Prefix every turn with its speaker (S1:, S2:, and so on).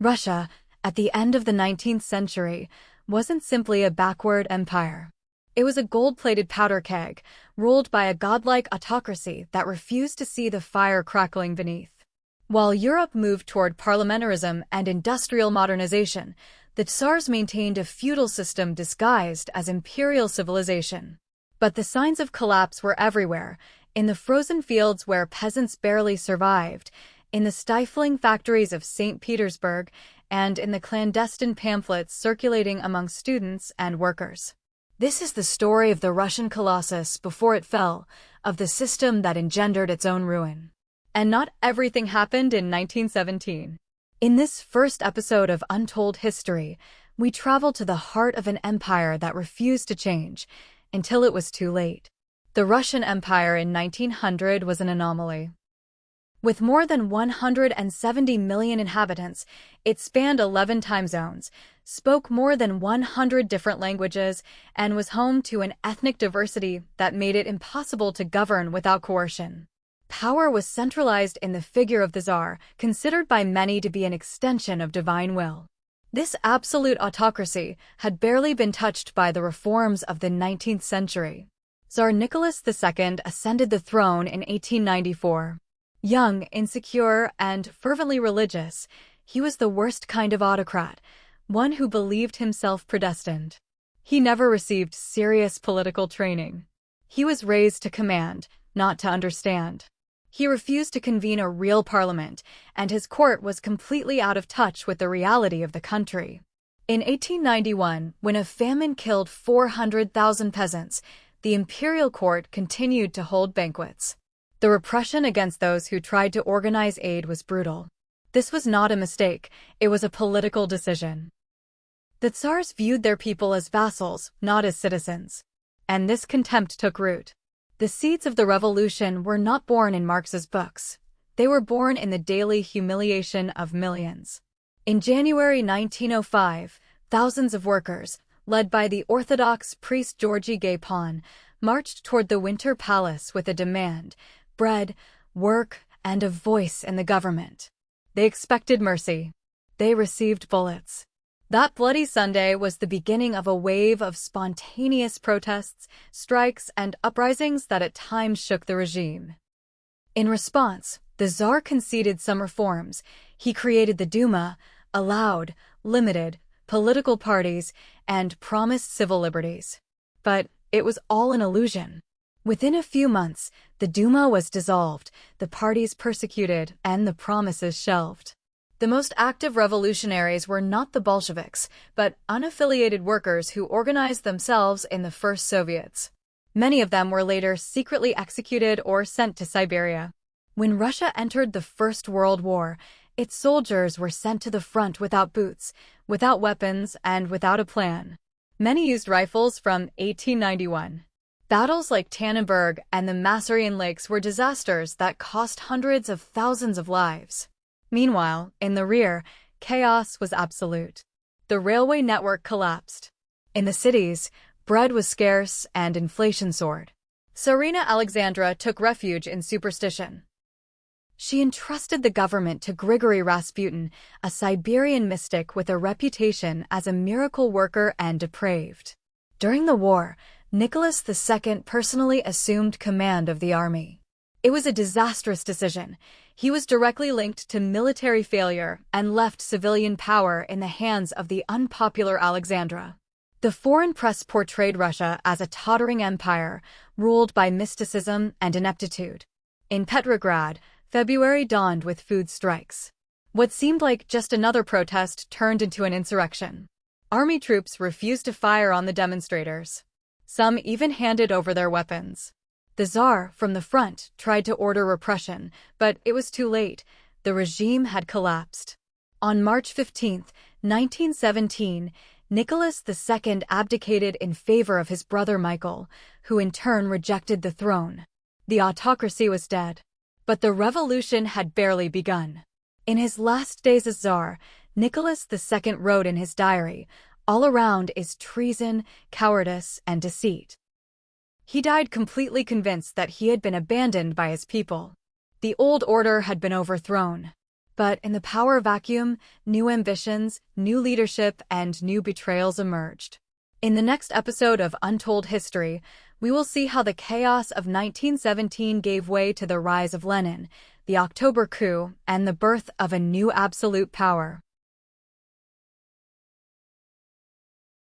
S1: Russia, at the end of the 19th century, wasn't simply a backward empire. It was a gold-plated powder keg, ruled by a godlike autocracy that refused to see the fire crackling beneath. While Europe moved toward parliamentarism and industrial modernization, the Tsars maintained a feudal system disguised as imperial civilization. But the signs of collapse were everywhere, in the frozen fields where peasants barely survived, in the stifling factories of St. Petersburg, and in the clandestine pamphlets circulating among students and workers. This is the story of the Russian colossus before it fell, of the system that engendered its own ruin. And not everything happened in 1917. In this first episode of Untold History, we travel to the heart of an empire that refused to change, until it was too late. The Russian Empire in 1900 was an anomaly. With more than 170 million inhabitants, it spanned 11 time zones, spoke more than 100 different languages, and was home to an ethnic diversity that made it impossible to govern without coercion. Power was centralized in the figure of the Tsar, considered by many to be an extension of divine will. This absolute autocracy had barely been touched by the reforms of the 19th century. Tsar Nicholas II ascended the throne in 1894. Young, insecure, and fervently religious, he was the worst kind of autocrat, one who believed himself predestined. He never received serious political training. He was raised to command, not to understand. He refused to convene a real parliament, and his court was completely out of touch with the reality of the country. In 1891, when a famine killed 400,000 peasants, the imperial court continued to hold banquets. The repression against those who tried to organize aid was brutal. This was not a mistake, it was a political decision. The Tsars viewed their people as vassals, not as citizens. And this contempt took root. The seeds of the revolution were not born in Marx's books. They were born in the daily humiliation of millions. In January 1905, thousands of workers, led by the Orthodox priest Georgy Gapon, marched toward the Winter Palace with a demand: bread, work, and a voice in the government. They expected mercy. They received bullets. That bloody Sunday was the beginning of a wave of spontaneous protests, strikes, and uprisings that at times shook the regime. In response, the Tsar conceded some reforms. He created the Duma, allowed, limited, political parties, and promised civil liberties. But it was all an illusion. Within a few months, the Duma was dissolved, the parties persecuted, and the promises shelved. The most active revolutionaries were not the Bolsheviks, but unaffiliated workers who organized themselves in the first Soviets. Many of them were later secretly executed or sent to Siberia. When Russia entered the First World War, its soldiers were sent to the front without boots, without weapons, and without a plan. Many used rifles from 1891. Battles like Tannenberg and the Masurian Lakes were disasters that cost hundreds of thousands of lives. Meanwhile, in the rear, chaos was absolute. The railway network collapsed. In the cities, bread was scarce and inflation soared. Tsarina Alexandra took refuge in superstition. She entrusted the government to Grigory Rasputin, a Siberian mystic with a reputation as a miracle worker and depraved. During the war, Nicholas II personally assumed command of the army. It was a disastrous decision. He was directly linked to military failure and left civilian power in the hands of the unpopular Alexandra. The foreign press portrayed Russia as a tottering empire, ruled by mysticism and ineptitude. In Petrograd, February dawned with food strikes. What seemed like just another protest turned into an insurrection. Army troops refused to fire on the demonstrators. Some even handed over their weapons. The Tsar, from the front, tried to order repression, but it was too late. The regime had collapsed. On March 15, 1917, Nicholas II abdicated in favor of his brother Michael, who in turn rejected the throne. The autocracy was dead. But the revolution had barely begun. In his last days as Tsar, Nicholas II wrote in his diary, "All around is treason, cowardice, and deceit." He died completely convinced that he had been abandoned by his people. The old order had been overthrown. But in the power vacuum, new ambitions, new leadership, and new betrayals emerged. In the next episode of Untold History, we will see how the chaos of 1917 gave way to the rise of Lenin, the October coup, and the birth of a new absolute power.